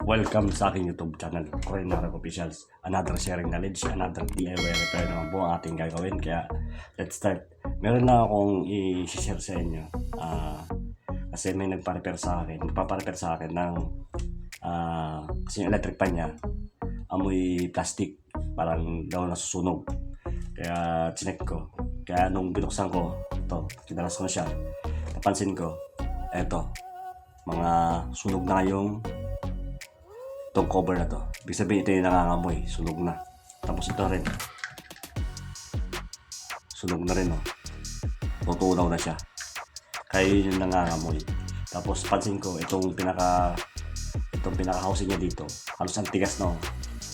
Welcome sa aking YouTube channel, Korean Narag Officials. Another sharing knowledge, another DIY repair naman po ang ating gagawin. Kaya, let's start. Meron na akong i-share sa inyo. Kasi may nagpa-repair sa akin, magpapa-repair sa akin ng kasi yung electric pan niya, amoy plastic, parang daw nasusunog. Kaya, chinek ko. Kaya nung binuksan ko, ito, kinalas ko na siya. Napansin ko, eto, mga sunog na yung itong cover na to. Ibig sabihin ito yung nangangamoy, sunog na. Tapos ito rin, sunog na rin, oh. Tutunaw na siya. Kaya yun yung nangangamoy. Tapos pansin ko itong pinaka housing niya dito, halos ang tigas na, oh.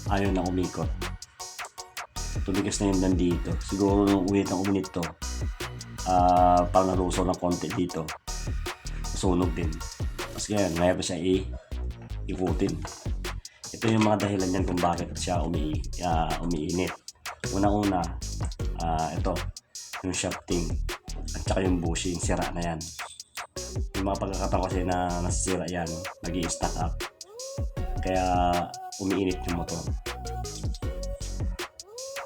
Ayaw na umikot. Tumigas na yun nandito. Siguro nung uwit ng uminit to, parang nalusaw ng konti dito. Sunog din. Tapos ngayon ko siya ikutin. Ito yung mga dahilan yan kung bakit siya umiinit. Una-una, ito, yung shafting at saka yung bushing, sira na yan. Yung mga pagkakataon kasi na nasisira yan, nag-i-stack up. Kaya umiinit yung motor.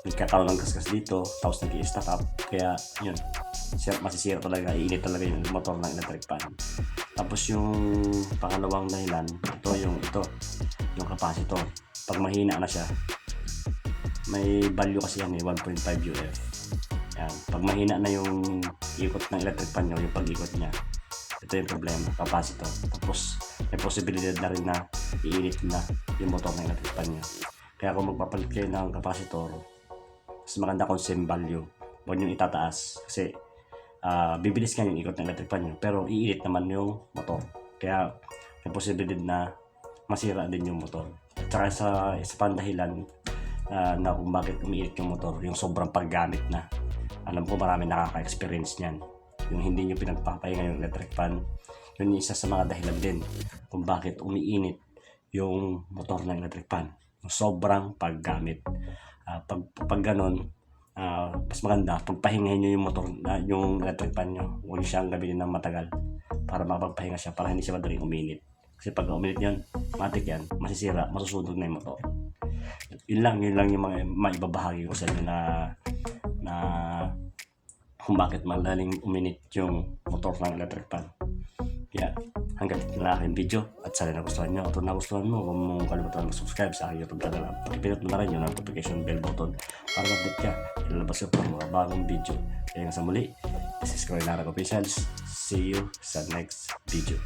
Nagkakaroon ng kaskas dito, tapos nag-i-stack up. Kaya yun, masisira talaga, iinit talaga yung motor ng electric pan. Tapos yung pangalawang dahilan, yung capacitor. Pag mahina na siya, may value kasi yan, 1.5 UF. Yan. Pag mahina na yung ikot ng electric pan nyo, yung pag-ikot niya, ito yung problema, capacitor. Tapos may posibilidad na rin na iinit na yung motor ng electric pan nyo. Kaya kung magpapalit kayo ng capacitor, mas maganda kung same value, huwag nyo itataas. Kasi bibilis nga yung ikot ng electric pan nyo, pero iinit naman yung motor. Kaya may posibilidad na masira din yung motor. At saka sa pandahilan na kung bakit umiinit yung motor, yung sobrang paggamit na. Alam ko marami nakaka-experience niyan. Yung hindi nyo pinagpapahinga yung electric pan, yun yung isa sa mga dahilan din kung bakit umiinit yung motor ng electric pan. Yung sobrang paggamit. Pag ganon, mas maganda pagpahingahin nyo yung motor, yung electric pan nyo. Huwag siyang gamitin ng matagal para makapagpahinga siya, para hindi siya madaling uminit. Kasi pag uminit yan, matik yan, masisira, masusunog na yung motor. Yun lang yung mga maibabahagi ko sa inyo na kung bakit madaling uminit yung motor ng electric pan. Kaya hanggang dito na aking video, at sana nagustuhan nyo. At kung nagustuhan mo, huwag mong kalimutan mag-subscribe sa aking YouTube channel. Pakipindot mo na rin yung notification bell button para mag-update ka. Ilalabas ko pa mga bagong video. Kaya nga sa muli, this is Korean Narag Officials. See you sa next video.